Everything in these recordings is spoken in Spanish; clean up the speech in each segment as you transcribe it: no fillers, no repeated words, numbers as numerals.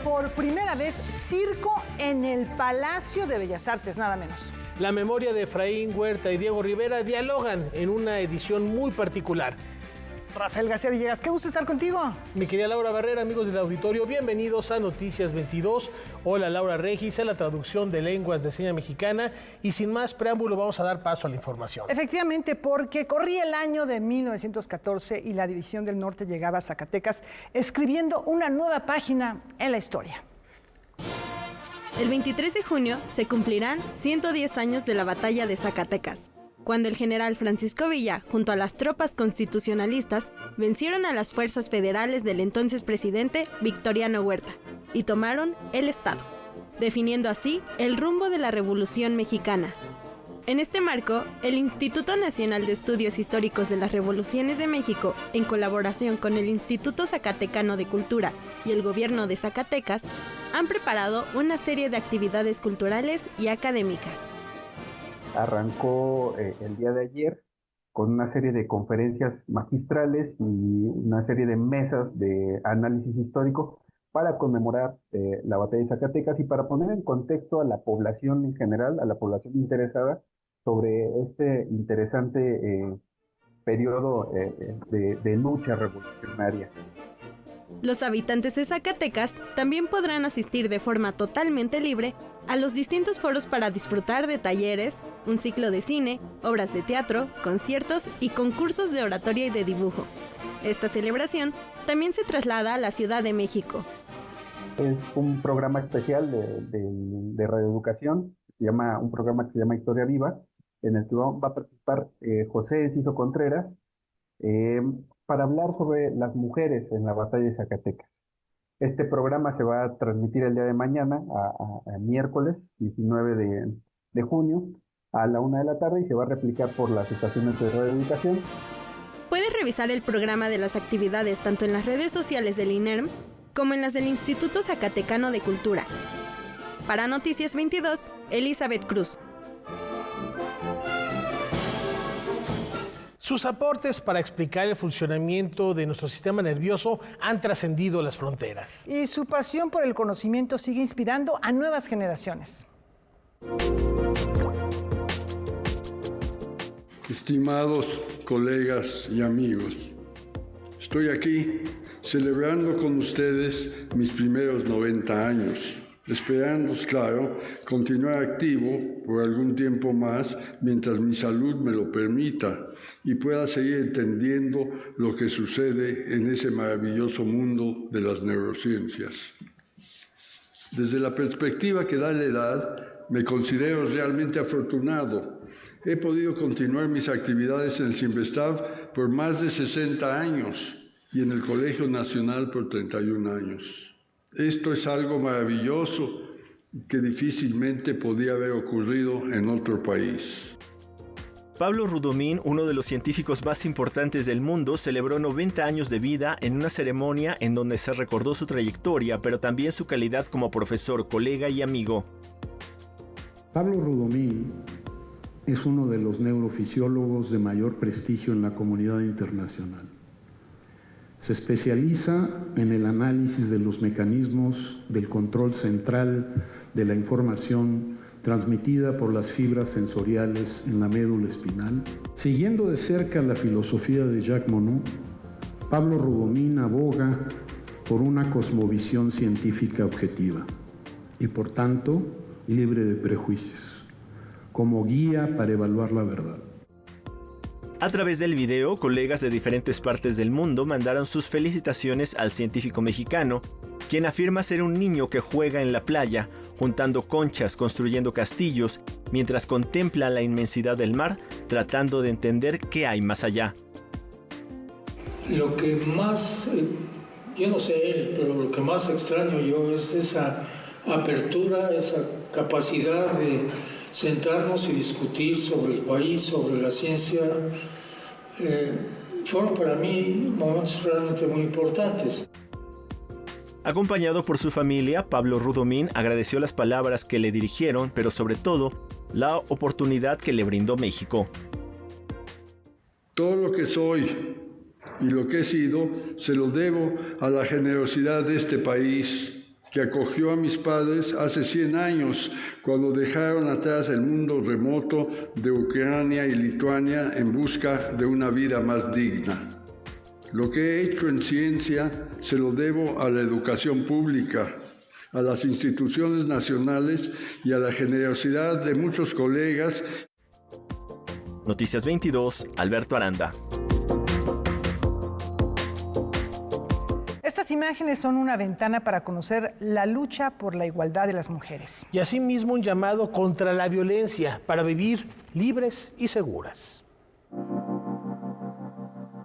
Por primera vez, circo en el Palacio de Bellas Artes, nada menos. La memoria de Efraín Huerta y Diego Rivera dialogan en una edición muy particular. Rafael García Villegas, qué gusto estar contigo. Mi querida Laura Barrera, amigos del auditorio, bienvenidos a Noticias 22. Hola, Laura Regis, a la traducción de lenguas de seña mexicana. Y sin más preámbulo, vamos a dar paso a la información. Efectivamente, porque corría el año de 1914 y la División del Norte llegaba a Zacatecas, escribiendo una nueva página en la historia. El 23 de junio se cumplirán 110 años de la Batalla de Zacatecas, cuando el general Francisco Villa, junto a las tropas constitucionalistas, vencieron a las fuerzas federales del entonces presidente Victoriano Huerta y tomaron el Estado, definiendo así el rumbo de la Revolución Mexicana. En este marco, el Instituto Nacional de Estudios Históricos de las Revoluciones de México, en colaboración con el Instituto Zacatecano de Cultura y el Gobierno de Zacatecas, han preparado una serie de actividades culturales y académicas. Arrancó el día de ayer con una serie de conferencias magistrales y una serie de mesas de análisis histórico para conmemorar la batalla de Zacatecas y para poner en contexto a la población en general, a la población interesada sobre este interesante periodo de lucha revolucionaria. Los habitantes de Zacatecas también podrán asistir de forma totalmente libre a los distintos foros para disfrutar de talleres, un ciclo de cine, obras de teatro, conciertos y concursos de oratoria y de dibujo. Esta celebración también se traslada a la Ciudad de México. Es un programa especial de radioeducación, un programa que se llama Historia Viva, en el que va a participar José Enciso Contreras, para hablar sobre las mujeres en la batalla de Zacatecas. Este programa se va a transmitir el día de mañana, a miércoles 19 de junio, a la 1 de la tarde y se va a replicar por las estaciones de radioeducación. Puedes revisar el programa de las actividades tanto en las redes sociales del INERM como en las del Instituto Zacatecano de Cultura. Para Noticias 22, Elizabeth Cruz. Sus aportes para explicar el funcionamiento de nuestro sistema nervioso han trascendido las fronteras. Y su pasión por el conocimiento sigue inspirando a nuevas generaciones. Estimados colegas y amigos, estoy aquí celebrando con ustedes mis primeros 90 años. Esperando, claro, continuar activo por algún tiempo más mientras mi salud me lo permita y pueda seguir entendiendo lo que sucede en ese maravilloso mundo de las neurociencias. Desde la perspectiva que da la edad, me considero realmente afortunado. He podido continuar mis actividades en el CIMBESTAB por más de 60 años y en el Colegio Nacional por 31 años. Esto es algo maravilloso que difícilmente podía haber ocurrido en otro país. Pablo Rudomín, uno de los científicos más importantes del mundo, celebró 90 años de vida en una ceremonia en donde se recordó su trayectoria, pero también su calidad como profesor, colega y amigo. Pablo Rudomín es uno de los neurofisiólogos de mayor prestigio en la comunidad internacional. Se especializa en el análisis de los mecanismos del control central de la información transmitida por las fibras sensoriales en la médula espinal. Siguiendo de cerca la filosofía de Jacques Monod, Pablo Rudomín aboga por una cosmovisión científica objetiva y, por tanto, libre de prejuicios, como guía para evaluar la verdad. A través del video, colegas de diferentes partes del mundo mandaron sus felicitaciones al científico mexicano, quien afirma ser un niño que juega en la playa, juntando conchas, construyendo castillos, mientras contempla la inmensidad del mar, tratando de entender qué hay más allá. Lo que más, yo no sé él, pero lo que más extraño yo es esa apertura, esa capacidad de sentarnos y discutir sobre el país, sobre la ciencia. Fueron para mí momentos realmente muy importantes. Acompañado por su familia, Pablo Rudomín agradeció las palabras que le dirigieron, pero sobre todo, la oportunidad que le brindó México. Todo lo que soy y lo que he sido se lo debo a la generosidad de este país, que acogió a mis padres hace 100 años, cuando dejaron atrás el mundo remoto de Ucrania y Lituania en busca de una vida más digna. Lo que he hecho en ciencia se lo debo a la educación pública, a las instituciones nacionales y a la generosidad de muchos colegas. Noticias 22, Alberto Aranda. Estas imágenes son una ventana para conocer la lucha por la igualdad de las mujeres. Y asimismo un llamado contra la violencia para vivir libres y seguras.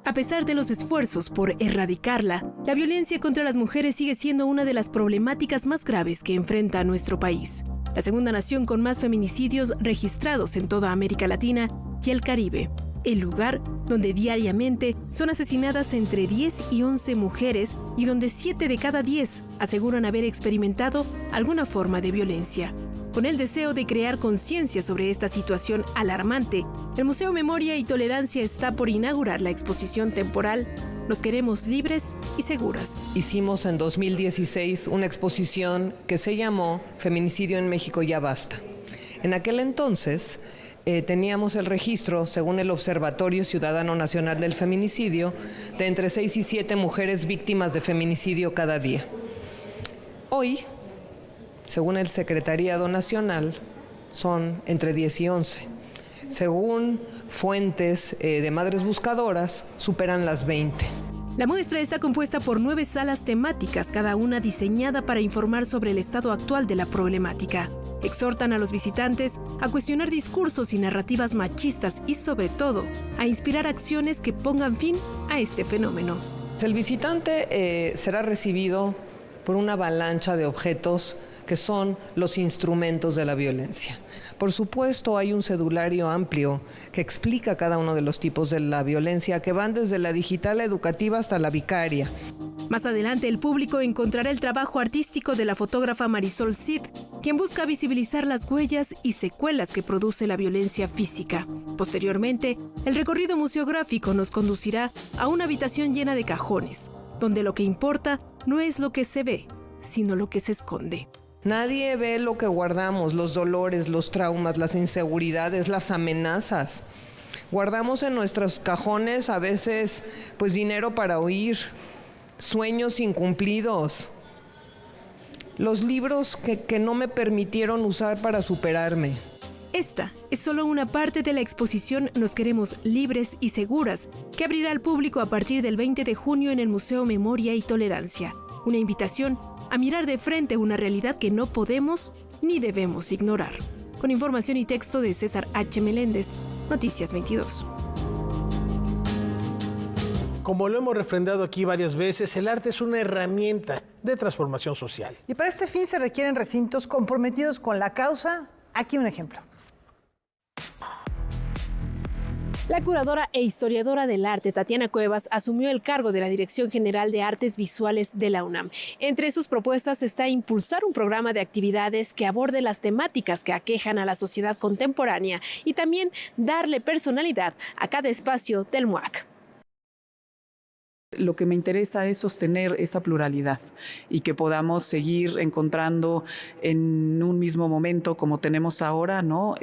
A pesar de los esfuerzos por erradicarla, la violencia contra las mujeres sigue siendo una de las problemáticas más graves que enfrenta a nuestro país. La segunda nación con más feminicidios registrados en toda América Latina y el Caribe. El lugar donde diariamente son asesinadas entre 10 y 11 mujeres y donde 7 de cada 10 aseguran haber experimentado alguna forma de violencia. Con el deseo de crear conciencia sobre esta situación alarmante, el Museo Memoria y Tolerancia está por inaugurar la exposición temporal Nos queremos libres y seguras. Hicimos en 2016 una exposición que se llamó Feminicidio en México ya basta. En aquel entonces teníamos el registro, según el Observatorio Ciudadano Nacional del Feminicidio, de entre 6 y 7 mujeres víctimas de feminicidio cada día. Hoy, según el Secretariado Nacional, son entre 10 y 11. Según fuentes de Madres Buscadoras, superan las 20. La muestra está compuesta por 9 salas temáticas, cada una diseñada para informar sobre el estado actual de la problemática. Exhortan a los visitantes a cuestionar discursos y narrativas machistas y, sobre todo, a inspirar acciones que pongan fin a este fenómeno. El visitante será recibido por una avalancha de objetos que son los instrumentos de la violencia. Por supuesto, hay un cedulario amplio que explica cada uno de los tipos de la violencia, que van desde la digital educativa hasta la vicaria. Más adelante, el público encontrará el trabajo artístico de la fotógrafa Marisol Cid, quien busca visibilizar las huellas y secuelas que produce la violencia física. Posteriormente, el recorrido museográfico nos conducirá a una habitación llena de cajones, donde lo que importa no es lo que se ve, sino lo que se esconde. Nadie ve lo que guardamos, los dolores, los traumas, las inseguridades, las amenazas. Guardamos en nuestros cajones a veces pues dinero para huir, sueños incumplidos, los libros que no me permitieron usar para superarme. Esta es solo una parte de la exposición Nos queremos libres y seguras, que abrirá al público a partir del 20 de junio en el Museo Memoria y Tolerancia. Una invitación a mirar de frente una realidad que no podemos ni debemos ignorar. Con información y texto de César H. Meléndez, Noticias 22. Como lo hemos refrendado aquí varias veces, el arte es una herramienta de transformación social. Y para este fin se requieren recintos comprometidos con la causa. Aquí un ejemplo. La curadora e historiadora del arte, Tatiana Cuevas, asumió el cargo de la Dirección General de Artes Visuales de la UNAM. Entre sus propuestas está impulsar un programa de actividades que aborde las temáticas que aquejan a la sociedad contemporánea y también darle personalidad a cada espacio del MUAC. Lo que me interesa es sostener esa pluralidad y que podamos seguir encontrando en un mismo momento, como tenemos ahora, ¿no?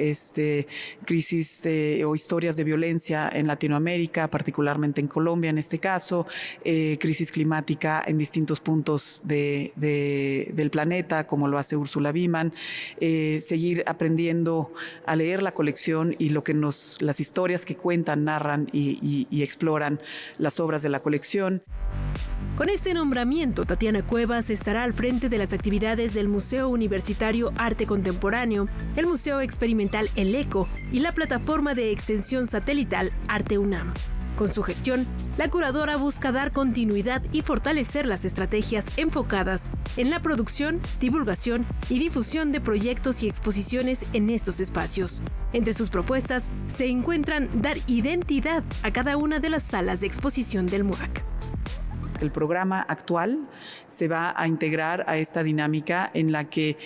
Crisis o historias de violencia en Latinoamérica, particularmente en Colombia en este caso, crisis climática en distintos puntos del planeta, como lo hace Úrsula Biman, seguir aprendiendo a leer la colección y las historias que cuentan, narran y exploran las obras de la colección. Con este nombramiento, Tatiana Cuevas estará al frente de las actividades del Museo Universitario Arte Contemporáneo, el Museo Experimental El Eco y la plataforma de extensión satelital Arte UNAM. Con su gestión, la curadora busca dar continuidad y fortalecer las estrategias enfocadas en la producción, divulgación y difusión de proyectos y exposiciones en estos espacios. Entre sus propuestas se encuentran dar identidad a cada una de las salas de exposición del MUAC. El programa actual se va a integrar a esta dinámica en la que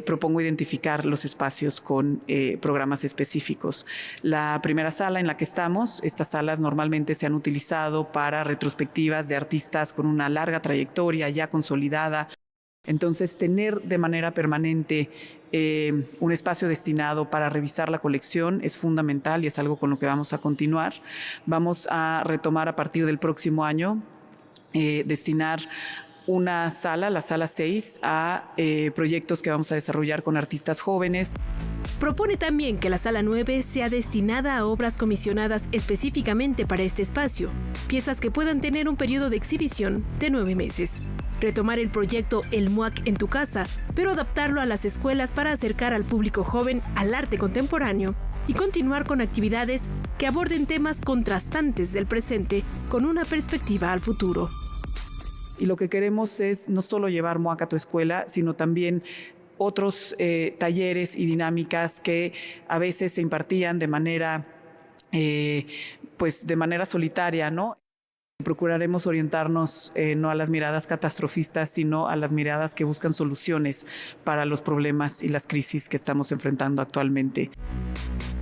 propongo identificar los espacios con programas específicos. La primera sala en la que estamos, estas salas normalmente se han utilizado para retrospectivas de artistas con una larga trayectoria ya consolidada. Entonces, tener de manera permanente un espacio destinado para revisar la colección es fundamental y es algo con lo que vamos a continuar. Vamos a retomar a partir del próximo año, destinar una sala, la sala 6, a proyectos que vamos a desarrollar con artistas jóvenes. Propone también que la sala 9 sea destinada a obras comisionadas específicamente para este espacio, piezas que puedan tener un periodo de exhibición de 9 meses. Retomar el proyecto El MUAC en tu casa, pero adaptarlo a las escuelas para acercar al público joven al arte contemporáneo y continuar con actividades que aborden temas contrastantes del presente con una perspectiva al futuro. Y lo que queremos es no solo llevar MUAC a tu escuela, sino también otros talleres y dinámicas que a veces se impartían de manera solitaria, ¿no? Procuraremos orientarnos no a las miradas catastrofistas, sino a las miradas que buscan soluciones para los problemas y las crisis que estamos enfrentando actualmente.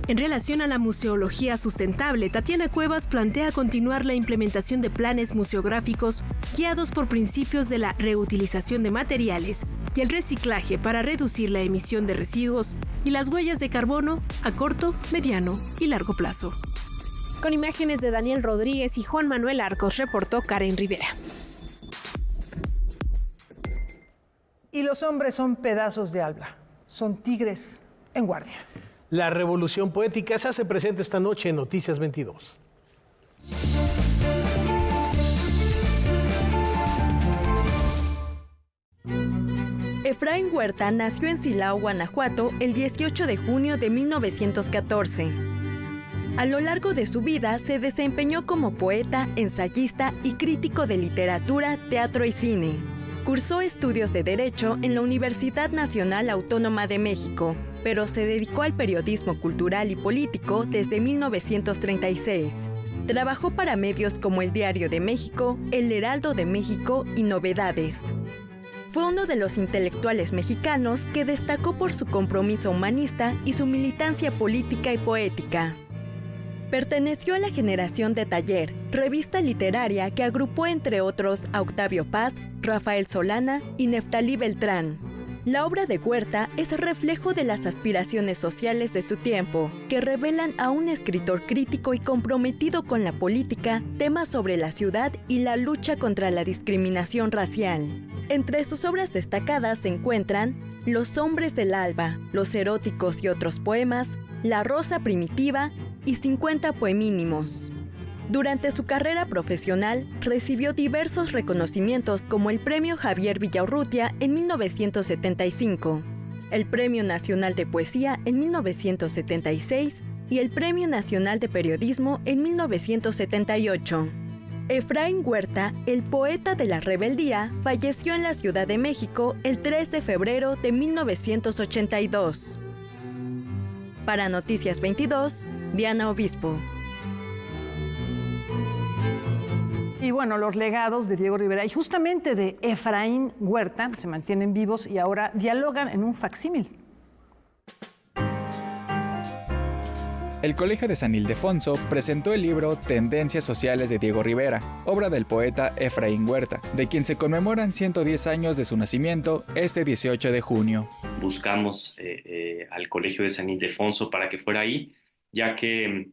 En relación a la museología sustentable, Tatiana Cuevas plantea continuar la implementación de planes museográficos guiados por principios de la reutilización de materiales y el reciclaje para reducir la emisión de residuos y las huellas de carbono a corto, mediano y largo plazo. Con imágenes de Daniel Rodríguez y Juan Manuel Arcos, reportó Karen Rivera. Y los hombres son pedazos de alba, son tigres en guardia. La revolución poética se hace presente esta noche en Noticias 22. Efraín Huerta nació en Silao, Guanajuato, el 18 de junio de 1914. A lo largo de su vida se desempeñó como poeta, ensayista y crítico de literatura, teatro y cine. Cursó estudios de Derecho en la Universidad Nacional Autónoma de México, pero se dedicó al periodismo cultural y político desde 1936. Trabajó para medios como El Diario de México, El Heraldo de México y Novedades. Fue uno de los intelectuales mexicanos que destacó por su compromiso humanista y su militancia política y poética. Perteneció a la generación de Taller, revista literaria que agrupó entre otros a Octavio Paz, Rafael Solana y Neftalí Beltrán. La obra de Huerta es reflejo de las aspiraciones sociales de su tiempo, que revelan a un escritor crítico y comprometido con la política, temas sobre la ciudad y la lucha contra la discriminación racial. Entre sus obras destacadas se encuentran Los hombres del alba, Los eróticos y otros poemas, La rosa primitiva y 50 poemínimos. Durante su carrera profesional, recibió diversos reconocimientos como el Premio Javier Villaurrutia en 1975, el Premio Nacional de Poesía en 1976 y el Premio Nacional de Periodismo en 1978. Efraín Huerta, el poeta de la rebeldía, falleció en la Ciudad de México el 3 de febrero de 1982. Para Noticias 22, Diana Obispo. Y bueno, los legados de Diego Rivera y justamente de Efraín Huerta se mantienen vivos y ahora dialogan en un facsímil. El Colegio de San Ildefonso presentó el libro Tendencias Sociales de Diego Rivera, obra del poeta Efraín Huerta, de quien se conmemoran 110 años de su nacimiento este 18 de junio. Buscamos al Colegio de San Ildefonso para que fuera ahí, ya que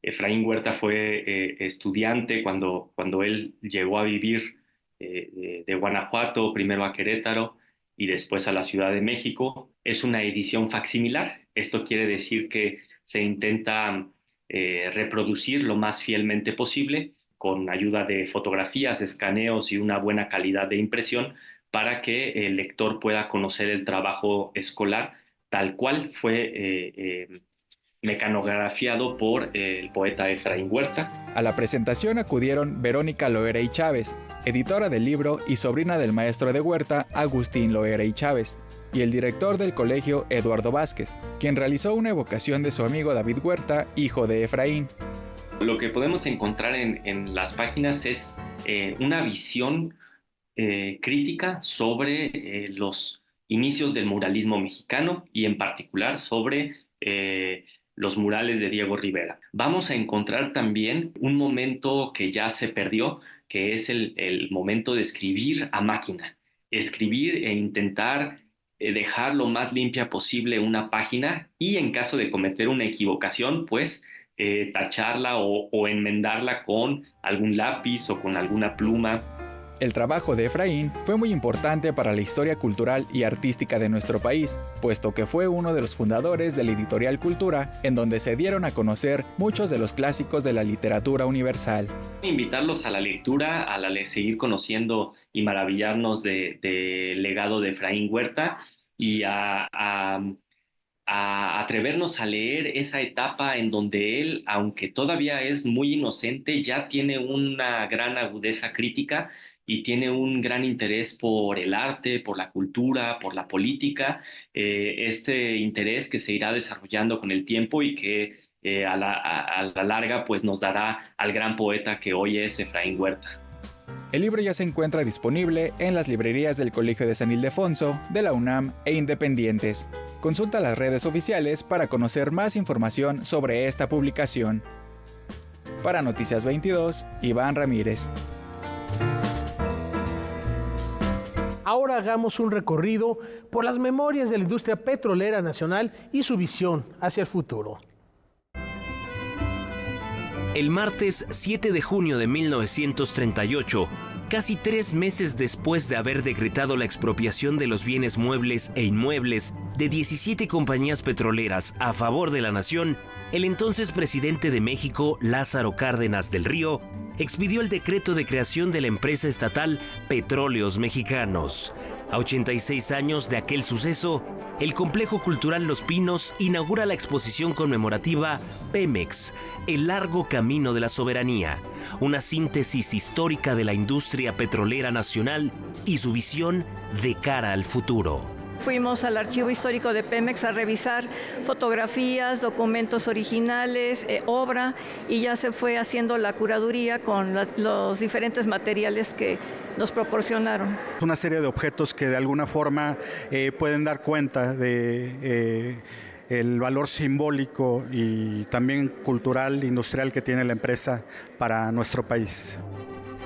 Efraín Huerta fue estudiante cuando él llegó a vivir de Guanajuato, primero a Querétaro y después a la Ciudad de México. Es una edición facsimilar. Esto quiere decir que se intenta reproducir lo más fielmente posible con ayuda de fotografías, escaneos y una buena calidad de impresión para que el lector pueda conocer el trabajo escolar tal cual fue mecanografiado por el poeta Efraín Huerta. A la presentación acudieron Verónica Loera y Chávez, editora del libro y sobrina del maestro de Huerta, Agustín Loera y Chávez, y el director del colegio, Eduardo Vázquez, quien realizó una evocación de su amigo David Huerta, hijo de Efraín. Lo que podemos encontrar en las páginas es una visión crítica sobre los inicios del muralismo mexicano y en particular sobre los murales de Diego Rivera. Vamos a encontrar también un momento que ya se perdió, que es el momento de escribir a máquina. Escribir e intentar dejar lo más limpia posible una página y en caso de cometer una equivocación, pues tacharla o enmendarla con algún lápiz o con alguna pluma. El trabajo de Efraín fue muy importante para la historia cultural y artística de nuestro país, puesto que fue uno de los fundadores de la editorial Cultura, en donde se dieron a conocer muchos de los clásicos de la literatura universal. Invitarlos a la lectura, seguir conociendo y maravillarnos del legado de Efraín Huerta y a atrevernos a leer esa etapa en donde él, aunque todavía es muy inocente, ya tiene una gran agudeza crítica y tiene un gran interés por el arte, por la cultura, por la política, este interés que se irá desarrollando con el tiempo y que a la larga pues nos dará al gran poeta que hoy es Efraín Huerta. El libro ya se encuentra disponible en las librerías del Colegio de San Ildefonso, de la UNAM e independientes. Consulta las redes oficiales para conocer más información sobre esta publicación. Para Noticias 22, Iván Ramírez. Ahora hagamos un recorrido por las memorias de la industria petrolera nacional y su visión hacia el futuro. El martes 7 de junio de 1938, casi 3 meses después de haber decretado la expropiación de los bienes muebles e inmuebles de 17 compañías petroleras a favor de la nación, el entonces presidente de México, Lázaro Cárdenas del Río, expidió el decreto de creación de la empresa estatal Petróleos Mexicanos. A 86 años de aquel suceso, el Complejo Cultural Los Pinos inaugura la exposición conmemorativa Pemex, el largo camino de la soberanía, una síntesis histórica de la industria petrolera nacional y su visión de cara al futuro. Fuimos al archivo histórico de Pemex a revisar fotografías, documentos originales, obra, y ya se fue haciendo la curaduría con los diferentes materiales que nos proporcionaron. Una serie de objetos que de alguna forma pueden dar cuenta de el valor simbólico y también cultural, industrial que tiene la empresa para nuestro país.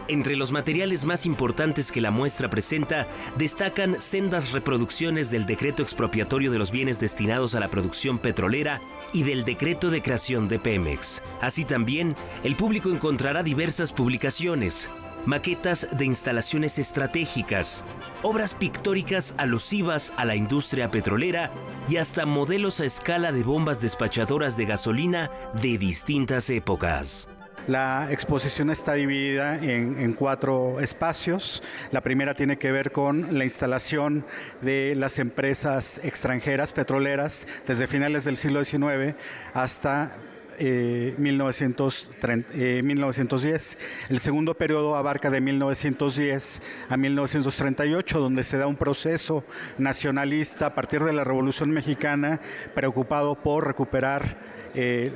Entre los materiales más importantes que la muestra presenta, destacan sendas reproducciones del decreto expropiatorio de los bienes destinados a la producción petrolera y del decreto de creación de Pemex. Así también, el público encontrará diversas publicaciones, maquetas de instalaciones estratégicas, obras pictóricas alusivas a la industria petrolera y hasta modelos a escala de bombas despachadoras de gasolina de distintas épocas. La exposición está dividida en 4 espacios. La primera tiene que ver con la instalación de las empresas extranjeras petroleras desde finales del siglo XIX hasta 1910. El segundo periodo abarca de 1910 a 1938, donde se da un proceso nacionalista a partir de la Revolución Mexicana, preocupado por recuperar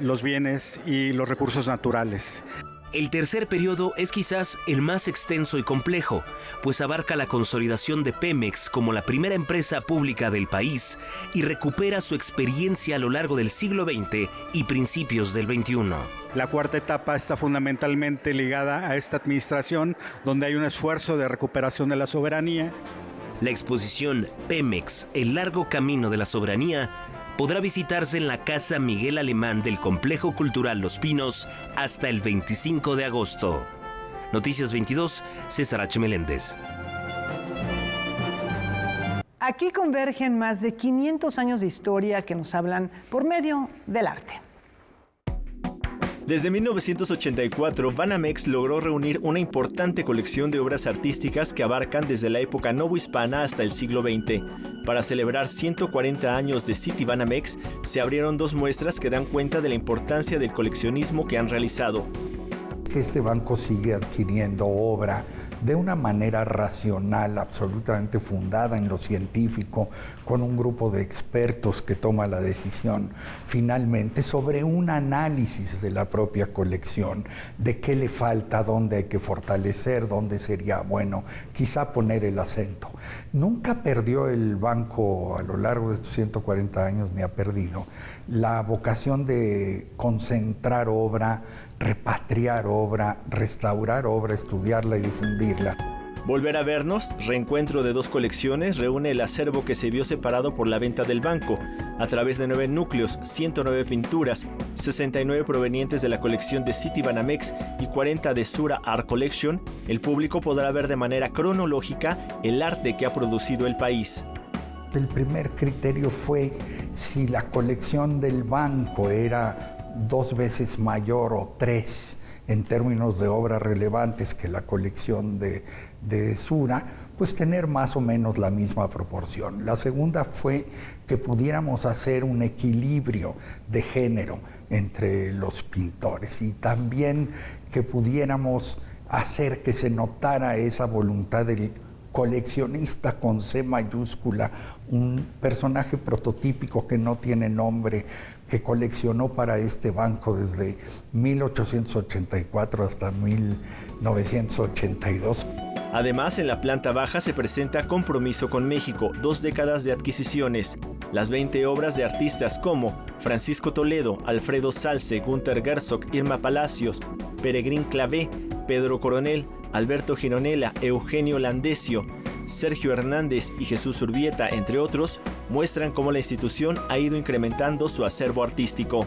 los bienes y los recursos naturales. El tercer periodo es quizás el más extenso y complejo, pues abarca la consolidación de Pemex como la primera empresa pública del país y recupera su experiencia a lo largo del siglo XX y principios del XXI. La cuarta etapa está fundamentalmente ligada a esta administración, donde hay un esfuerzo de recuperación de la soberanía. La exposición Pemex, el largo camino de la soberanía, podrá visitarse en la Casa Miguel Alemán del Complejo Cultural Los Pinos hasta el 25 de agosto. Noticias 22, César H. Meléndez. Aquí convergen más de 500 años de historia que nos hablan por medio del arte. Desde 1984, Banamex logró reunir una importante colección de obras artísticas que abarcan desde la época novohispana hasta el siglo XX. Para celebrar 140 años de Citibanamex, se abrieron 2 muestras que dan cuenta de la importancia del coleccionismo que han realizado. Este banco sigue adquiriendo obra de una manera racional, absolutamente fundada en lo científico, con un grupo de expertos que toma la decisión finalmente sobre un análisis de la propia colección, de qué le falta, dónde hay que fortalecer, dónde sería bueno quizá poner el acento. Nunca perdió el banco a lo largo de estos 140 años, ni ha perdido la vocación de concentrar obra, repatriar obra, restaurar obra, estudiarla y difundirla. Volver a vernos, reencuentro de dos colecciones, reúne el acervo que se vio separado por la venta del banco. A través de 9 núcleos, 109 pinturas, 69 provenientes de la colección de Citibanamex y 40 de Sura Art Collection, el público podrá ver de manera cronológica el arte que ha producido el país. El primer criterio fue si la colección del banco era 2 veces mayor o 3 en términos de obras relevantes que la colección de Sura, pues tener más o menos la misma proporción. La segunda fue que pudiéramos hacer un equilibrio de género entre los pintores y también que pudiéramos hacer que se notara esa voluntad del coleccionista con C mayúscula, un personaje prototípico que no tiene nombre, que coleccionó para este banco desde 1884 hasta 1982. Además, en la planta baja se presenta Compromiso con México, 2 décadas de adquisiciones, las 20 obras de artistas como Francisco Toledo, Alfredo Salce, Gunther Gersog, Irma Palacios, Peregrín Clavé, Pedro Coronel, Alberto Gironella, Eugenio Landesio, Sergio Hernández y Jesús Urbieta, entre otros, muestran cómo la institución ha ido incrementando su acervo artístico.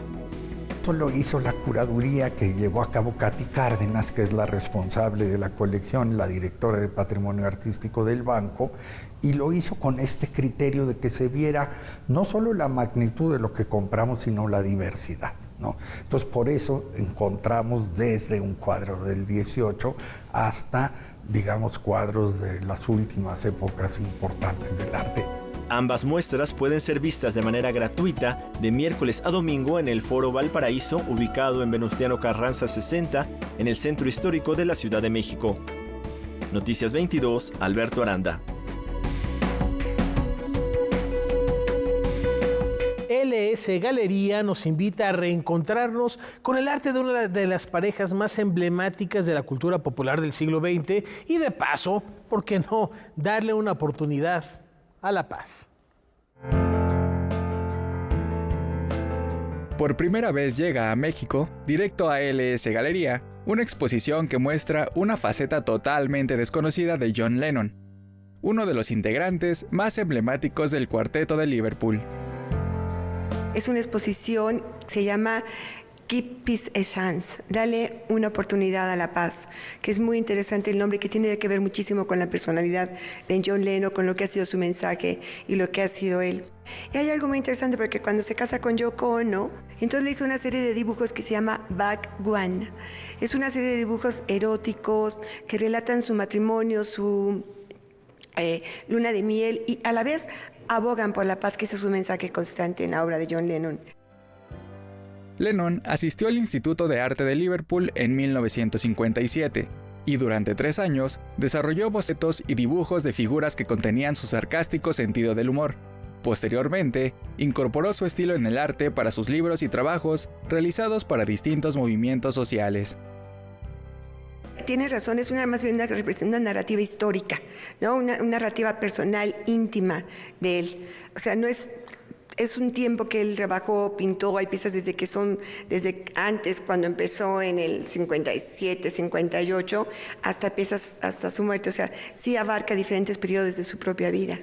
Esto lo hizo la curaduría que llevó a cabo Katy Cárdenas, que es la responsable de la colección, la directora de Patrimonio Artístico del banco, y lo hizo con este criterio de que se viera no solo la magnitud de lo que compramos, sino la diversidad, ¿no? Entonces, por eso encontramos desde un cuadro del 18 hasta, digamos, cuadros de las últimas épocas importantes del arte. Ambas muestras pueden ser vistas de manera gratuita de miércoles a domingo en el Foro Valparaíso, ubicado en Venustiano Carranza 60, en el centro histórico de la Ciudad de México. Noticias 22, Alberto Aranda. LS Galería nos invita a reencontrarnos con el arte de una de las parejas más emblemáticas de la cultura popular del siglo XX y de paso, ¿por qué no?, darle una oportunidad a la paz. Por primera vez llega a México, directo a LS Galería, una exposición que muestra una faceta totalmente desconocida de John Lennon, uno de los integrantes más emblemáticos del Cuarteto de Liverpool. Es una exposición, se llama Give Peace a Chance, dale una oportunidad a la paz, que es muy interesante el nombre, que tiene que ver muchísimo con la personalidad de John Lennon, con lo que ha sido su mensaje y lo que ha sido él. Y hay algo muy interesante porque cuando se casa con Yoko Ono, entonces le hizo una serie de dibujos que se llama Back One. Es una serie de dibujos eróticos que relatan su matrimonio, su luna de miel y a la vez abogan por la paz, que ese es su mensaje constante en la obra de John Lennon. Lennon asistió al Instituto de Arte de Liverpool en 1957 y durante 3 años desarrolló bocetos y dibujos de figuras que contenían su sarcástico sentido del humor. Posteriormente, incorporó su estilo en el arte para sus libros y trabajos realizados para distintos movimientos sociales. Tienes razón, es más bien una narrativa histórica, ¿no? Una narrativa personal, íntima de él. O sea, no es un tiempo que él trabajó, pintó, hay piezas desde antes, cuando empezó en el 57, 58, hasta piezas hasta su muerte. O sea, sí abarca diferentes periodos de su propia vida.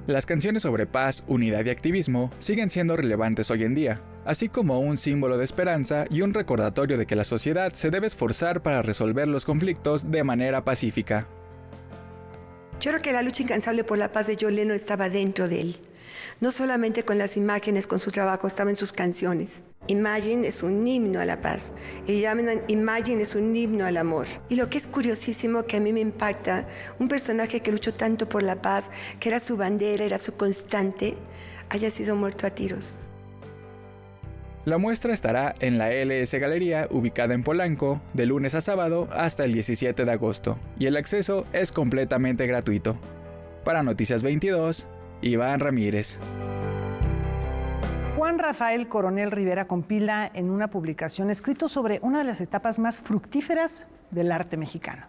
Las canciones sobre paz, unidad y activismo siguen siendo relevantes hoy en día, así como un símbolo de esperanza y un recordatorio de que la sociedad se debe esforzar para resolver los conflictos de manera pacífica. Yo creo que la lucha incansable por la paz de John Lennon estaba dentro de él. No solamente con las imágenes, con su trabajo, estaba en sus canciones. Imagine es un himno a la paz. Y Imagine es un himno al amor. Y lo que es curiosísimo, que a mí me impacta, un personaje que luchó tanto por la paz, que era su bandera, era su constante, haya sido muerto a tiros. La muestra estará en la LS Galería, ubicada en Polanco, de lunes a sábado hasta el 17 de agosto, y el acceso es completamente gratuito. Para Noticias 22, Iván Ramírez. Juan Rafael Coronel Rivera compila en una publicación escritos sobre una de las etapas más fructíferas del arte mexicano.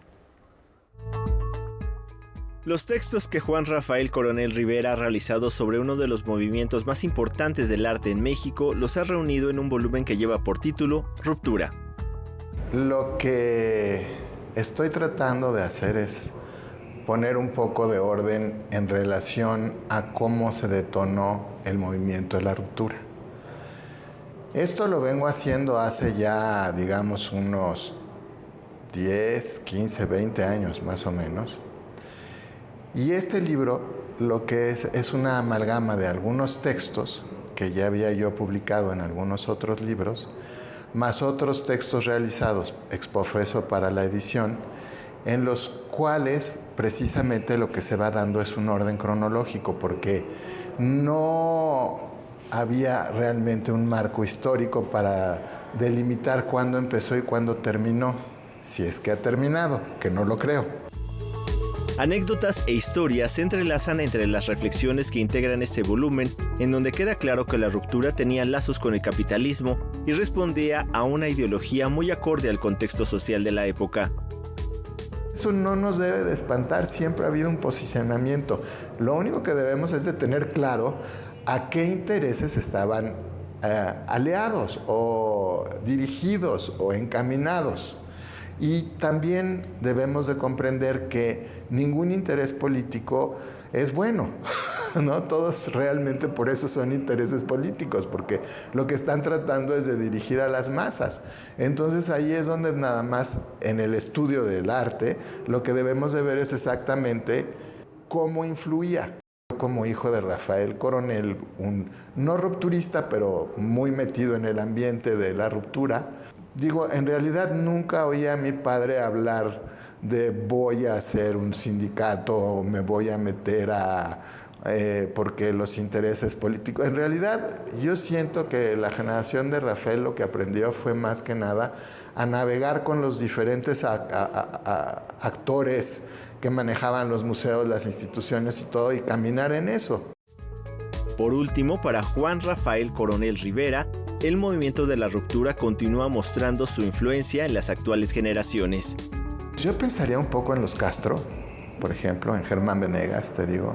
Los textos que Juan Rafael Coronel Rivera ha realizado sobre uno de los movimientos más importantes del arte en México los ha reunido en un volumen que lleva por título Ruptura. Lo que estoy tratando de hacer es poner un poco de orden en relación a cómo se detonó el movimiento de la ruptura. Esto lo vengo haciendo hace ya, digamos, unos 10, 15, 20 años más o menos. Y este libro lo que es una amalgama de algunos textos que ya había yo publicado en algunos otros libros, más otros textos realizados ex professo para la edición, en los cuales precisamente lo que se va dando es un orden cronológico, porque no había realmente un marco histórico para delimitar cuándo empezó y cuándo terminó, si es que ha terminado, que no lo creo. Anécdotas e historias se entrelazan entre las reflexiones que integran este volumen, en donde queda claro que la ruptura tenía lazos con el capitalismo y respondía a una ideología muy acorde al contexto social de la época. Eso no nos debe de espantar, siempre ha habido un posicionamiento. Lo único que debemos es de tener claro a qué intereses estaban aliados o dirigidos o encaminados. Y también debemos de comprender que ningún interés político es bueno, ¿no? Todos realmente por eso son intereses políticos, porque lo que están tratando es de dirigir a las masas. Entonces ahí es donde nada más en el estudio del arte lo que debemos de ver es exactamente cómo influía. Como hijo de Rafael Coronel, un no rupturista, pero muy metido en el ambiente de la ruptura, digo, en realidad nunca oí a mi padre hablar de voy a hacer un sindicato o me voy a meter porque los intereses políticos. En realidad yo siento que la generación de Rafael lo que aprendió fue más que nada a navegar con los diferentes actores que manejaban los museos, las instituciones y todo, y caminar en eso. Por último, para Juan Rafael Coronel Rivera, el movimiento de la ruptura continúa mostrando su influencia en las actuales generaciones. Yo pensaría un poco en los Castro, por ejemplo, en Germán Venegas, te digo,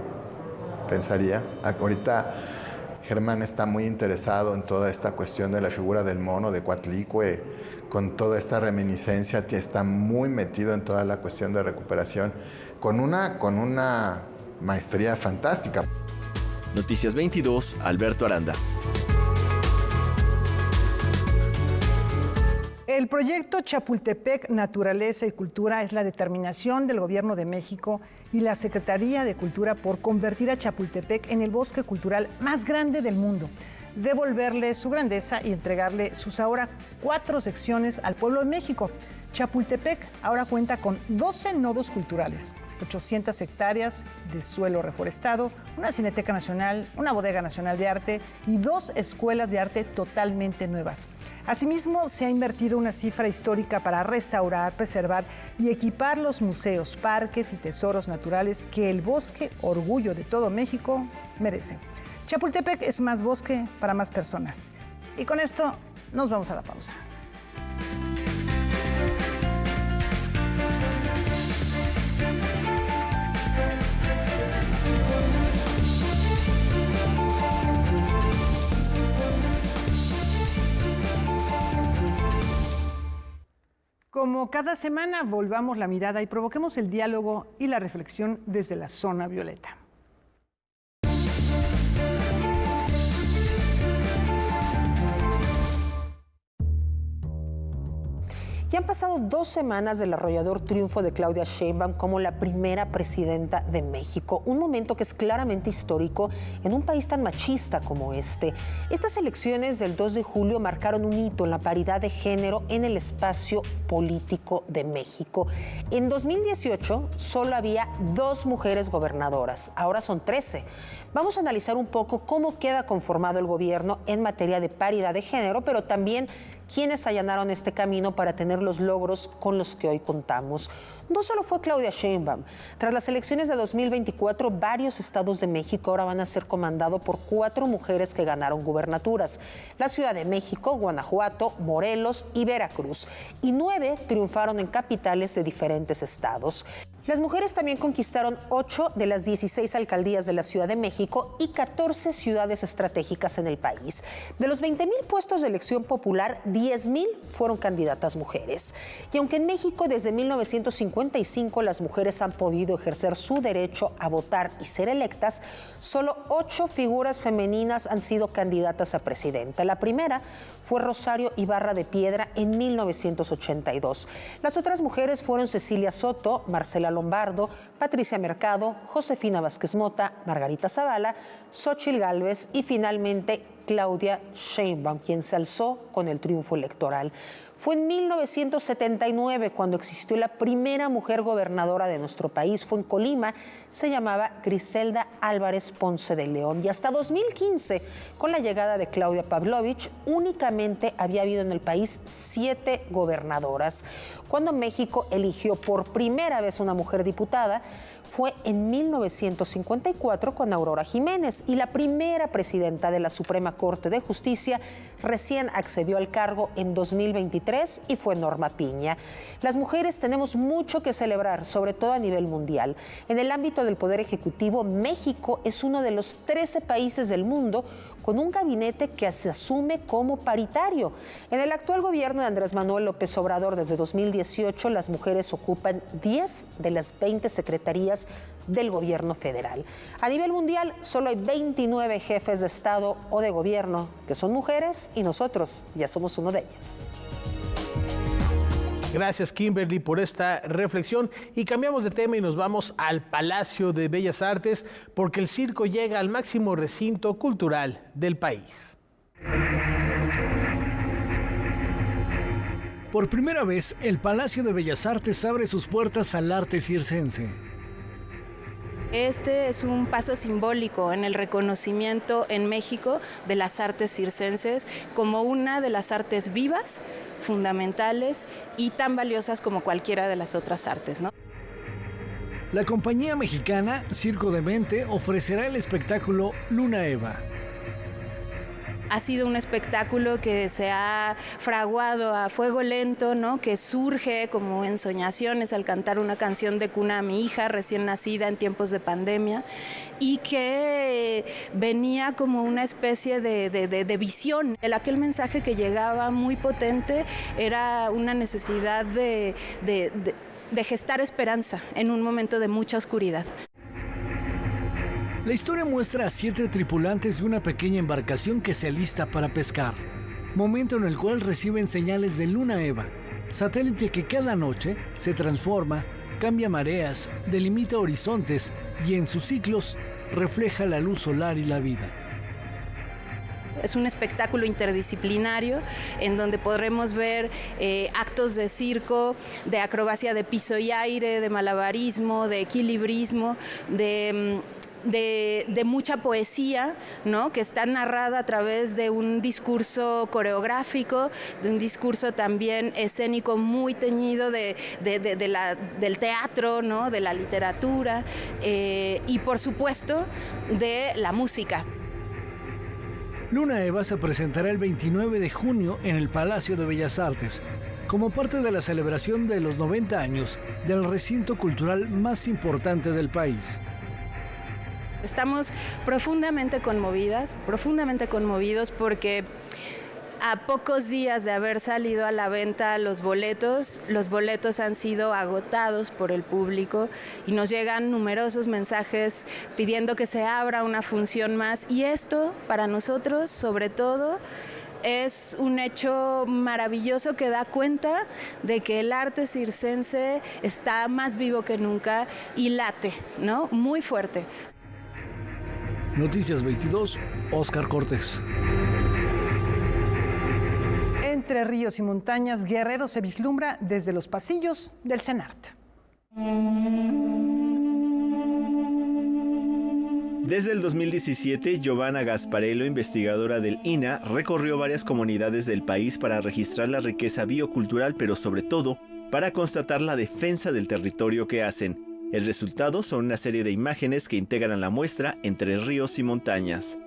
pensaría. Ahorita Germán está muy interesado en toda esta cuestión de la figura del mono, de Coatlicue, con toda esta reminiscencia, está muy metido en toda la cuestión de recuperación, con una maestría fantástica. Noticias 22, Alberto Aranda. El proyecto Chapultepec Naturaleza y Cultura es la determinación del Gobierno de México y la Secretaría de Cultura por convertir a Chapultepec en el bosque cultural más grande del mundo, devolverle su grandeza y entregarle sus ahora 4 secciones al pueblo de México. Chapultepec ahora cuenta con 12 nodos culturales, 800 hectáreas de suelo reforestado, una Cineteca Nacional, una Bodega Nacional de Arte y 2 escuelas de arte totalmente nuevas. Asimismo, se ha invertido una cifra histórica para restaurar, preservar y equipar los museos, parques y tesoros naturales que el bosque, orgullo de todo México, merece. Chapultepec es más bosque para más personas. Y con esto nos vamos a la pausa. Como cada semana, volvamos la mirada y provoquemos el diálogo y la reflexión desde la zona violeta. Ya han pasado 2 semanas del arrollador triunfo de Claudia Sheinbaum como la primera presidenta de México, un momento que es claramente histórico en un país tan machista como este. Estas elecciones del 2 de julio marcaron un hito en la paridad de género en el espacio político de México. En 2018 solo había 2 mujeres gobernadoras, ahora son 13. Vamos a analizar un poco cómo queda conformado el gobierno en materia de paridad de género, pero también quienes allanaron este camino para tener los logros con los que hoy contamos. No solo fue Claudia Sheinbaum. Tras las elecciones de 2024, varios estados de México ahora van a ser comandados por 4 mujeres que ganaron gubernaturas: la Ciudad de México, Guanajuato, Morelos y Veracruz. Y 9 triunfaron en capitales de diferentes estados. Las mujeres también conquistaron 8 de las 16 alcaldías de la Ciudad de México y 14 ciudades estratégicas en el país. De los 20,000 puestos de elección popular, 10,000 fueron candidatas mujeres. Y aunque en México desde 1955 las mujeres han podido ejercer su derecho a votar y ser electas, solo 8 figuras femeninas han sido candidatas a presidenta. La primera fue Rosario Ibarra de Piedra en 1982. Las otras mujeres fueron Cecilia Soto, Marcela Lombardo, Patricia Mercado, Josefina Vázquez Mota, Margarita Zavala, Xóchitl Gálvez y finalmente Claudia Sheinbaum, quien se alzó con el triunfo electoral. Fue en 1979 cuando existió la primera mujer gobernadora de nuestro país. Fue en Colima, se llamaba Griselda Álvarez Ponce de León. Y hasta 2015, con la llegada de Claudia Pavlovich, únicamente había habido en el país 7 gobernadoras. Cuando México eligió por primera vez una mujer diputada, fue en 1954 con Aurora Jiménez, y la primera presidenta de la Suprema Corte de Justicia recién accedió al cargo en 2023 y fue Norma Piña. Las mujeres tenemos mucho que celebrar, sobre todo a nivel mundial. En el ámbito del Poder Ejecutivo, México es uno de los 13 países del mundo con un gabinete que se asume como paritario. En el actual gobierno de Andrés Manuel López Obrador, desde 2018, las mujeres ocupan 10 de las 20 secretarías del gobierno federal. A nivel mundial, solo hay 29 jefes de Estado o de gobierno que son mujeres, y nosotros ya somos uno de ellas. Gracias, Kimberly, por esta reflexión. Y cambiamos de tema y nos vamos al Palacio de Bellas Artes, porque el circo llega al máximo recinto cultural del país. Por primera vez, el Palacio de Bellas Artes abre sus puertas al arte circense. Este es un paso simbólico en el reconocimiento en México de las artes circenses como una de las artes vivas, fundamentales y tan valiosas como cualquiera de las otras artes, ¿no? La compañía mexicana Circo de Mente ofrecerá el espectáculo Luna Eva. Ha sido un espectáculo que se ha fraguado a fuego lento, ¿no? Que surge como ensoñaciones al cantar una canción de cuna a mi hija recién nacida en tiempos de pandemia, y que venía como una especie de visión. Aquel mensaje que llegaba muy potente era una necesidad de gestar esperanza en un momento de mucha oscuridad. La historia muestra a 7 tripulantes de una pequeña embarcación que se alista para pescar, momento en el cual reciben señales de Luna Eva, satélite que cada noche se transforma, cambia mareas, delimita horizontes y en sus ciclos refleja la luz solar y la vida. Es un espectáculo interdisciplinario en donde podremos ver actos de circo, de acrobacia de piso y aire, de malabarismo, de equilibrismo, de mucha poesía, ¿no? Que está narrada a través de un discurso coreográfico, de un discurso también escénico muy teñido del teatro, ¿no? De la literatura y por supuesto de la música. Luna Eva se presentará el 29 de junio en el Palacio de Bellas Artes, como parte de la celebración de los 90 años del recinto cultural más importante del país. Estamos profundamente conmovidos porque a pocos días de haber salido a la venta los boletos han sido agotados por el público y nos llegan numerosos mensajes pidiendo que se abra una función más, y esto para nosotros sobre todo Es un hecho maravilloso que da cuenta de que el arte circense está más vivo que nunca y late, ¿no? Muy fuerte. Noticias 22, Óscar Cortés. Entre ríos y montañas, Guerrero se vislumbra desde los pasillos del CENART. Desde el 2017, Giovanna Gasparello, investigadora del INA, recorrió varias comunidades del país para registrar la riqueza biocultural, pero sobre todo, para constatar la defensa del territorio que hacen. El resultado son una serie de imágenes que integran la muestra Entre ríos y montañas.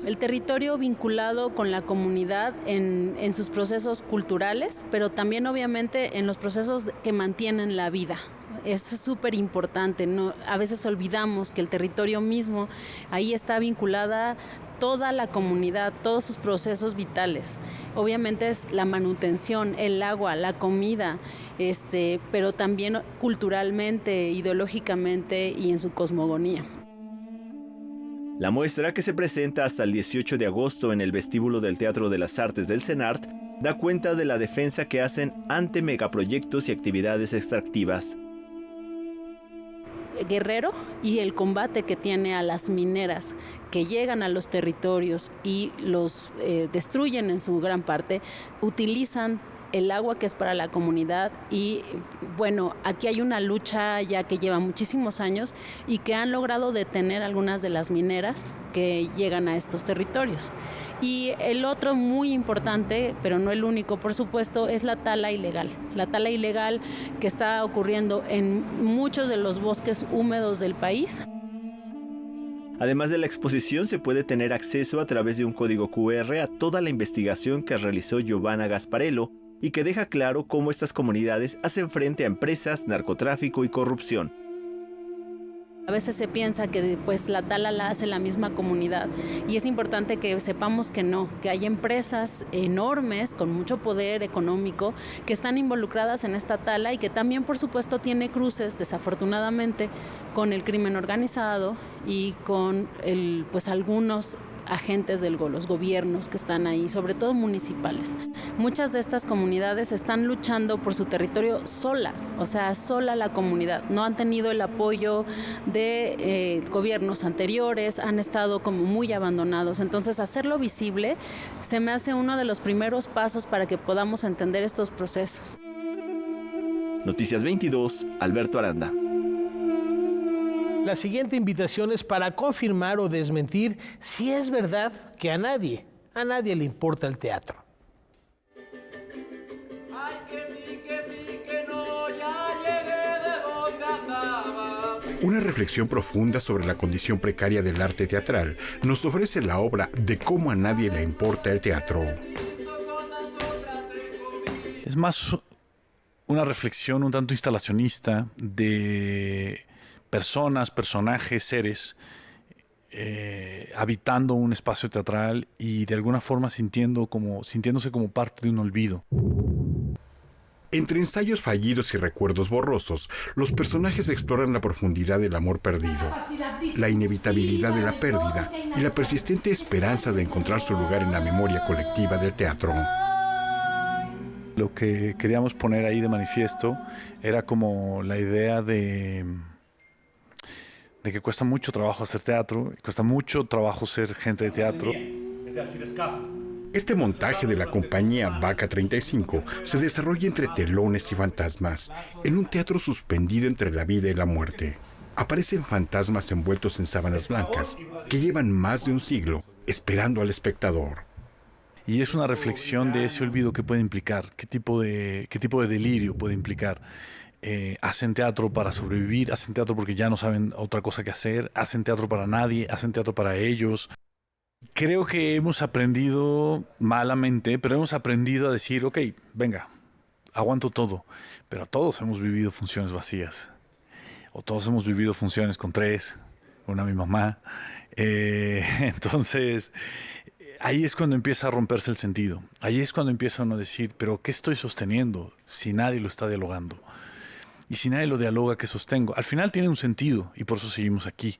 El territorio vinculado con la comunidad en sus procesos culturales, pero también obviamente en los procesos que mantienen la vida. Eso es súper importante, ¿no? A veces olvidamos que el territorio mismo, ahí está vinculada toda la comunidad, todos sus procesos vitales. Obviamente es la manutención, el agua, la comida, pero también culturalmente, ideológicamente y en su cosmogonía. La muestra, que se presenta hasta el 18 de agosto en el vestíbulo del Teatro de las Artes del CENART, da cuenta de la defensa que hacen ante megaproyectos y actividades extractivas. Guerrero y el combate que tiene a las mineras que llegan a los territorios y los destruyen en su gran parte, utilizan el agua que es para la comunidad y bueno, aquí hay una lucha ya que lleva muchísimos años y que han logrado detener algunas de las mineras que llegan a estos territorios. Y el otro muy importante, pero no el único, por supuesto, es la tala ilegal. La tala ilegal que está ocurriendo en muchos de los bosques húmedos del país. Además de la exposición, se puede tener acceso a través de un código QR a toda la investigación que realizó Giovanna Gasparello y que deja claro cómo estas comunidades hacen frente a empresas, narcotráfico y corrupción. A veces se piensa que pues, la tala la hace la misma comunidad y es importante que sepamos que no, que hay empresas enormes con mucho poder económico que están involucradas en esta tala y que también por supuesto tiene cruces desafortunadamente con el crimen organizado y con algunos agentes de los gobiernos que están ahí, sobre todo municipales. Muchas de estas comunidades están luchando por su territorio solas, o sea, sola la comunidad. No han tenido el apoyo de gobiernos anteriores, han estado como muy abandonados. Entonces, hacerlo visible se me hace uno de los primeros pasos para que podamos entender estos procesos. Noticias 22, Alberto Aranda. La siguiente invitación es para confirmar o desmentir si es verdad que a nadie le importa el teatro. Ay, que sí, que no, ya llegué de donde andaba. Una reflexión profunda sobre la condición precaria del arte teatral nos ofrece la obra De cómo a nadie le importa el teatro. Es más una reflexión un tanto instalacionista de personas, personajes, seres habitando un espacio teatral y de alguna forma sintiéndose como parte de un olvido. Entre ensayos fallidos y recuerdos borrosos, los personajes exploran la profundidad del amor perdido, la inevitabilidad de la pérdida y la persistente esperanza de encontrar su lugar en la memoria colectiva del teatro. Lo que queríamos poner ahí de manifiesto era como la idea de que cuesta mucho trabajo hacer teatro, cuesta mucho trabajo ser gente de teatro. Este montaje de la compañía Vaca 35 se desarrolla entre telones y fantasmas, en un teatro suspendido entre la vida y la muerte. Aparecen fantasmas envueltos en sábanas blancas que llevan más de un siglo esperando al espectador. Y es una reflexión de ese olvido que puede implicar, qué tipo de delirio puede implicar. Hacen teatro para sobrevivir, hacen teatro porque ya no saben otra cosa que hacer, hacen teatro para nadie, hacen teatro para ellos. Creo que hemos aprendido malamente, pero hemos aprendido a decir, ok, venga, aguanto todo. Pero todos hemos vivido funciones vacías. O todos hemos vivido funciones con 3, una mi mamá. Entonces, ahí es cuando empieza a romperse el sentido. Ahí es cuando empieza uno a decir, pero ¿qué estoy sosteniendo si nadie lo está dialogando? Y si nadie lo dialoga, ¿qué sostengo? Al final tiene un sentido y por eso seguimos aquí.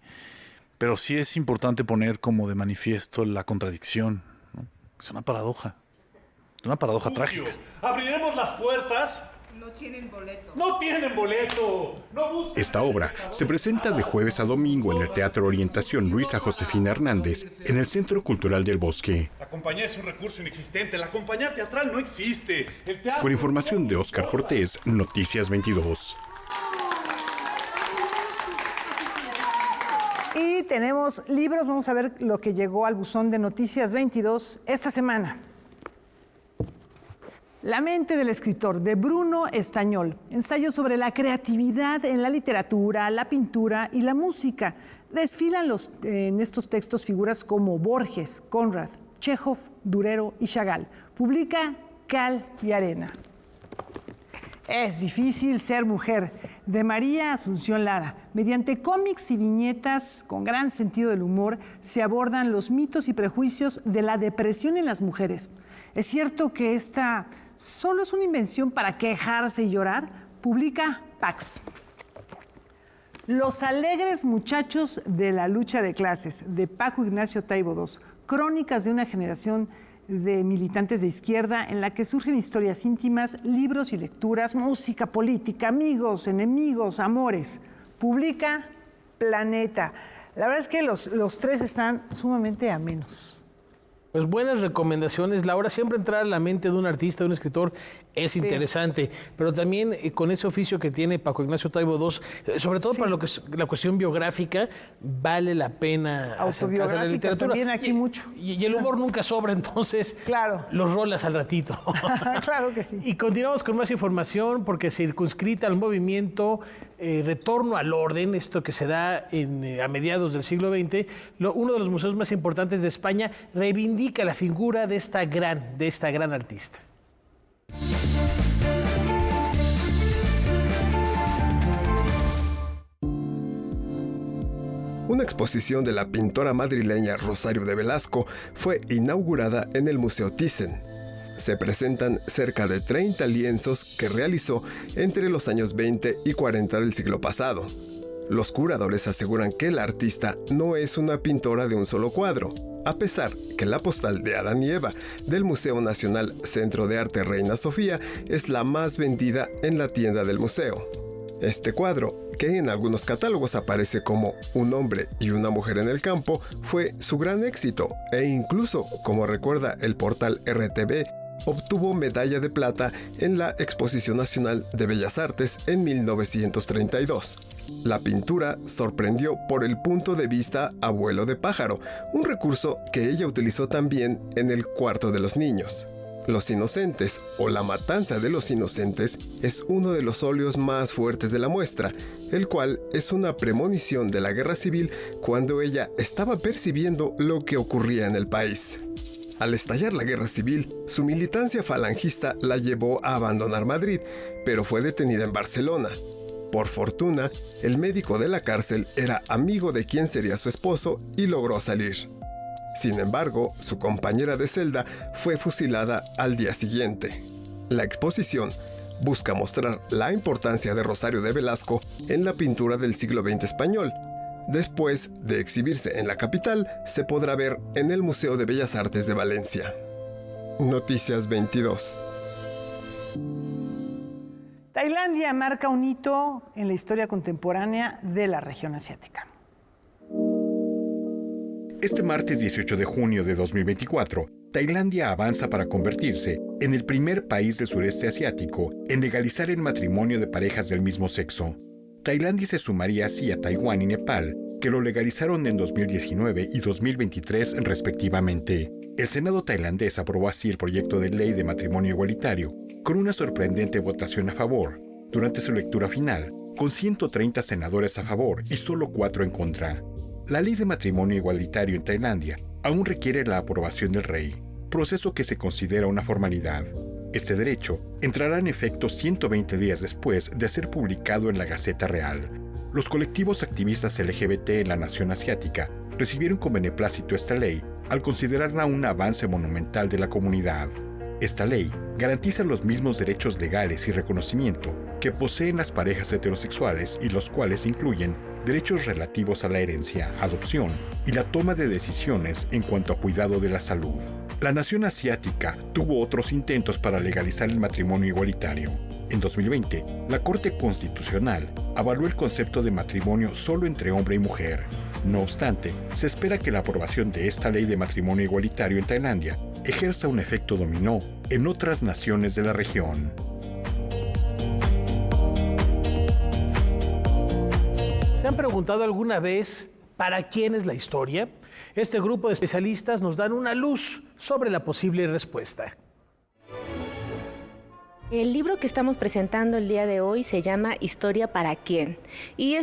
Pero sí es importante poner como de manifiesto la contradicción, ¿no? Es una paradoja. Es una paradoja trágica. Abriremos las puertas. No tienen boleto. ¡No tienen boleto! No busquen. Esta obra se presenta de jueves a domingo en el Teatro Orientación Luisa Josefina Hernández, en el Centro Cultural del Bosque. La compañía es un recurso inexistente. La compañía teatral no existe. El teatro... Con información de Óscar Cortés, Noticias 22. Y tenemos libros, vamos a ver lo que llegó al buzón de Noticias 22 esta semana. La mente del escritor, de Bruno Estañol, ensayo sobre la creatividad en la literatura, la pintura y la música. Desfilan en estos textos figuras como Borges, Conrad, Chekhov, Durero y Chagall. Publica Cal y Arena. Es difícil ser mujer, de María Asunción Lara. Mediante cómics y viñetas con gran sentido del humor se abordan los mitos y prejuicios de la depresión en las mujeres. ¿Es cierto que esta solo es una invención para quejarse y llorar? Publica Pax. Los alegres muchachos de la lucha de clases, de Paco Ignacio Taibo II. Crónicas de una generación de militantes de izquierda en la que surgen historias íntimas, libros y lecturas, música, política, amigos, enemigos, amores. Publica Planeta. La verdad es que los tres están sumamente amenos. Pues buenas recomendaciones, Laura. Siempre entrar a la mente de un artista, de un escritor, es interesante. Pero también con ese oficio que tiene Paco Ignacio Taibo II, sobre todo para lo que es la cuestión biográfica, vale la pena acercarse a la literatura. También aquí mucho. Y el humor nunca sobra, entonces los rolas al ratito. Claro que sí. Y continuamos con más información porque circunscrita al movimiento Retorno al Orden, esto que se da a mediados del siglo XX, uno de los museos más importantes de España reivindica la figura de esta gran artista. Una exposición de la pintora madrileña Rosario de Velasco fue inaugurada en el Museo Thyssen. Se presentan cerca de 30 lienzos que realizó entre los años 20 y 40 del siglo pasado. Los curadores aseguran que la artista no es una pintora de un solo cuadro, a pesar que la postal de Adán y Eva del Museo Nacional Centro de Arte Reina Sofía es la más vendida en la tienda del museo. Este cuadro, que en algunos catálogos aparece como un hombre y una mujer en el campo, fue su gran éxito e incluso, como recuerda el portal RTV, obtuvo medalla de plata en la Exposición Nacional de Bellas Artes en 1932. La pintura sorprendió por el punto de vista a vuelo de pájaro, un recurso que ella utilizó también en El cuarto de los niños. Los Inocentes, o La matanza de los inocentes, es uno de los óleos más fuertes de la muestra, el cual es una premonición de la guerra civil cuando ella estaba percibiendo lo que ocurría en el país. Al estallar la guerra civil, su militancia falangista la llevó a abandonar Madrid, pero fue detenida en Barcelona. Por fortuna, el médico de la cárcel era amigo de quien sería su esposo y logró salir. Sin embargo, su compañera de celda fue fusilada al día siguiente. La exposición busca mostrar la importancia de Rosario de Velasco en la pintura del siglo XX español. Después de exhibirse en la capital, se podrá ver en el Museo de Bellas Artes de Valencia. Noticias 22. Tailandia marca un hito en la historia contemporánea de la región asiática. Este martes 18 de junio de 2024, Tailandia avanza para convertirse en el primer país del sureste asiático en legalizar el matrimonio de parejas del mismo sexo. Tailandia se sumaría así a Taiwán y Nepal, que lo legalizaron en 2019 y 2023 respectivamente. El Senado tailandés aprobó así el proyecto de ley de matrimonio igualitario, con una sorprendente votación a favor, durante su lectura final, con 130 senadores a favor y solo 4 en contra. La ley de matrimonio igualitario en Tailandia aún requiere la aprobación del rey, proceso que se considera una formalidad. Este derecho entrará en efecto 120 días después de ser publicado en la Gaceta Real. Los colectivos activistas LGBT en la nación asiática recibieron con beneplácito esta ley al considerarla un avance monumental de la comunidad. Esta ley garantiza los mismos derechos legales y reconocimiento que poseen las parejas heterosexuales y los cuales incluyen derechos relativos a la herencia, adopción y la toma de decisiones en cuanto a cuidado de la salud. La nación asiática tuvo otros intentos para legalizar el matrimonio igualitario. En 2020, la Corte Constitucional avaló el concepto de matrimonio solo entre hombre y mujer. No obstante, se espera que la aprobación de esta ley de matrimonio igualitario en Tailandia ejerza un efecto dominó en otras naciones de la región. ¿Se han preguntado alguna vez para quién es la historia? Este grupo de especialistas nos dan una luz sobre la posible respuesta. El libro que estamos presentando el día de hoy se llama Historia para quién. Y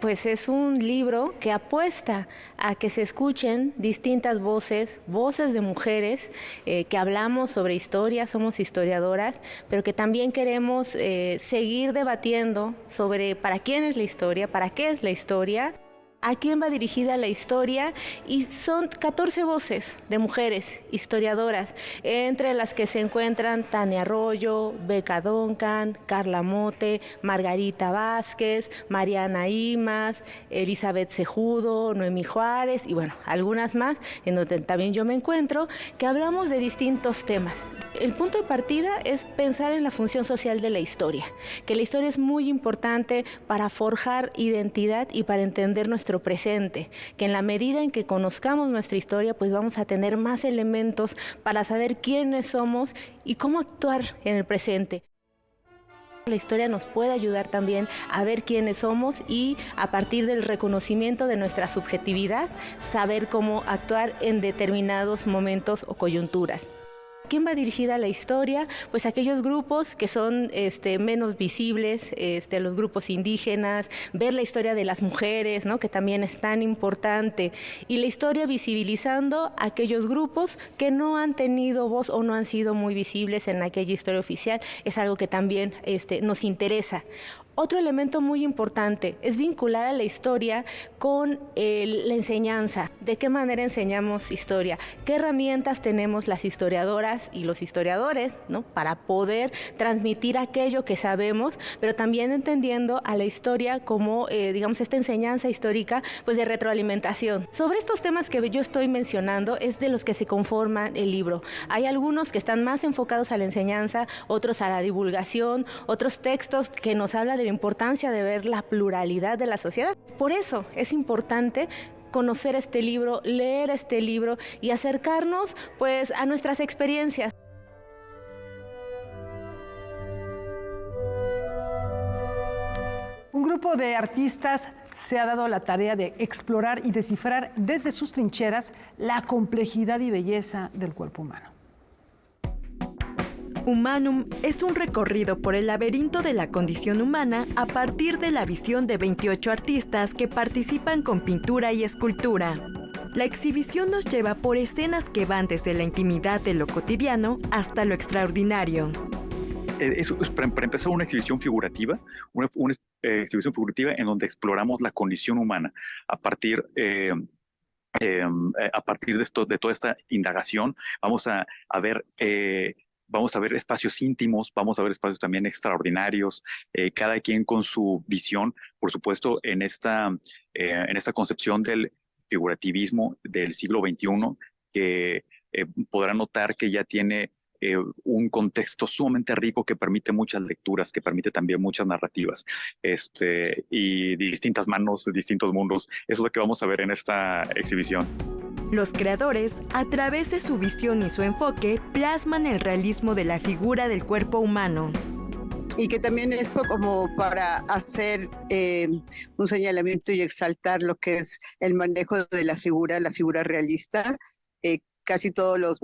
pues es un libro que apuesta a que se escuchen distintas voces de mujeres que hablamos sobre historia, somos historiadoras, pero que también queremos seguir debatiendo sobre para quién es la historia, para qué es la historia, a quién va dirigida la historia, y son 14 voces de mujeres historiadoras, entre las que se encuentran Tania Arroyo, Beca Duncan, Carla Mote, Margarita Vázquez, Mariana Imas, Elizabeth Cejudo, Noemí Juárez y bueno, algunas más, en donde también yo me encuentro, que hablamos de distintos temas. El punto de partida es pensar en la función social de la historia, que la historia es muy importante para forjar identidad y para entender nuestro presente, que en la medida en que conozcamos nuestra historia, pues vamos a tener más elementos para saber quiénes somos y cómo actuar en el presente. La historia nos puede ayudar también a ver quiénes somos y a partir del reconocimiento de nuestra subjetividad, saber cómo actuar en determinados momentos o coyunturas. ¿Quién va dirigida la historia? Pues aquellos grupos que son menos visibles, los grupos indígenas, ver la historia de las mujeres, ¿no? Que también es tan importante, y la historia visibilizando aquellos grupos que no han tenido voz o no han sido muy visibles en aquella historia oficial, es algo que también nos interesa. Otro elemento muy importante es vincular a la historia con la enseñanza. ¿De qué manera enseñamos historia? ¿Qué herramientas tenemos las historiadoras y los historiadores, ¿no? Para poder transmitir aquello que sabemos, pero también entendiendo a la historia como, esta enseñanza histórica, pues de retroalimentación. Sobre estos temas que yo estoy mencionando es de los que se conforma el libro. Hay algunos que están más enfocados a la enseñanza, otros a la divulgación, otros textos que nos hablan de la importancia de ver la pluralidad de la sociedad. Por eso es importante conocer este libro, leer este libro y acercarnos pues a nuestras experiencias. Un grupo de artistas se ha dado la tarea de explorar y descifrar desde sus trincheras la complejidad y belleza del cuerpo humano. Humanum es un recorrido por el laberinto de la condición humana a partir de la visión de 28 artistas que participan con pintura y escultura. La exhibición nos lleva por escenas que van desde la intimidad de lo cotidiano hasta lo extraordinario. Es para empezar una exhibición figurativa, una exhibición figurativa en donde exploramos la condición humana a partir de toda esta indagación. Vamos a ver espacios íntimos, vamos a ver espacios también extraordinarios, cada quien con su visión, por supuesto, en esta concepción del figurativismo del siglo XXI, que podrán notar que ya tiene un contexto sumamente rico que permite muchas lecturas, que permite también muchas narrativas, y distintas manos, distintos mundos. Eso es lo que vamos a ver en esta exhibición. Los creadores, a través de su visión y su enfoque, plasman el realismo de la figura del cuerpo humano. Y que también es como para hacer un señalamiento y exaltar lo que es el manejo de la figura realista. Casi todos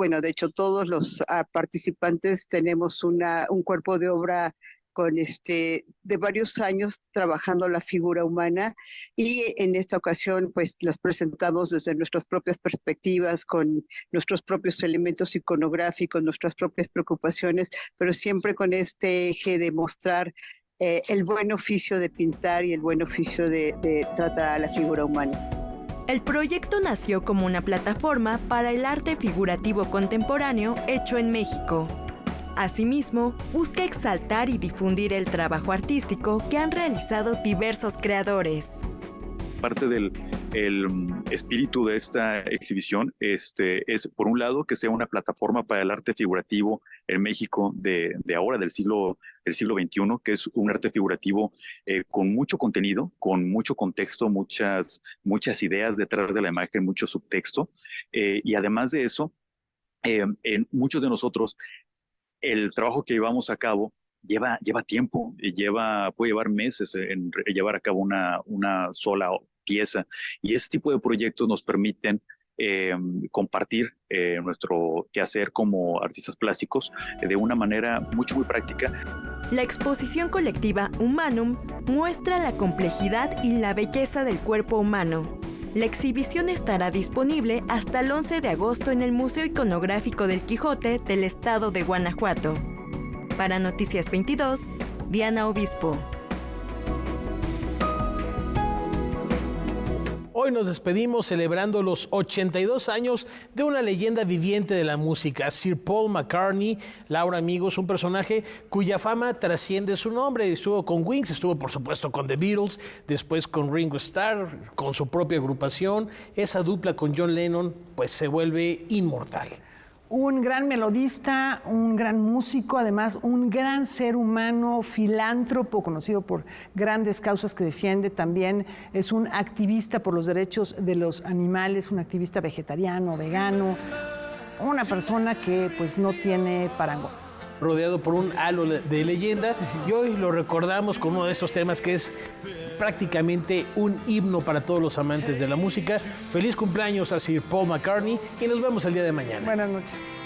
todos los participantes tenemos un cuerpo de obra con de varios años trabajando la figura humana, y en esta ocasión pues las presentamos desde nuestras propias perspectivas, con nuestros propios elementos iconográficos, nuestras propias preocupaciones, pero siempre con este eje de mostrar el buen oficio de pintar y el buen oficio de tratar a la figura humana. El proyecto nació como una plataforma para el arte figurativo contemporáneo hecho en México. Asimismo, busca exaltar y difundir el trabajo artístico que han realizado diversos creadores. Parte del espíritu de esta exhibición es, por un lado, que sea una plataforma para el arte figurativo en México de ahora, del siglo XXI, que es un arte figurativo con mucho contenido, con mucho contexto, muchas ideas detrás de la imagen, mucho subtexto. Y además de eso, en muchos de nosotros, el trabajo que llevamos a cabo lleva tiempo, puede llevar meses en llevar a cabo una sola pieza, y ese tipo de proyectos nos permiten compartir nuestro quehacer como artistas plásticos de una manera muy práctica. La exposición colectiva Humanum muestra la complejidad y la belleza del cuerpo humano. La exhibición estará disponible hasta el 11 de agosto en el Museo Iconográfico del Quijote del Estado de Guanajuato. Para Noticias 22, Diana Obispo. Hoy nos despedimos celebrando los 82 años de una leyenda viviente de la música, Sir Paul McCartney. Laura, amigos, un personaje cuya fama trasciende su nombre. Estuvo con Wings, estuvo por supuesto con The Beatles, después con Ringo Starr, con su propia agrupación. Esa dupla con John Lennon pues se vuelve inmortal. Un gran melodista, un gran músico, además un gran ser humano, filántropo, conocido por grandes causas que defiende. También es un activista por los derechos de los animales, un activista vegetariano, vegano, una persona que pues no tiene parangón. Rodeado por un halo de leyenda, y hoy lo recordamos con uno de estos temas que es prácticamente un himno para todos los amantes de la música. Feliz cumpleaños a Sir Paul McCartney y nos vemos el día de mañana. Buenas noches.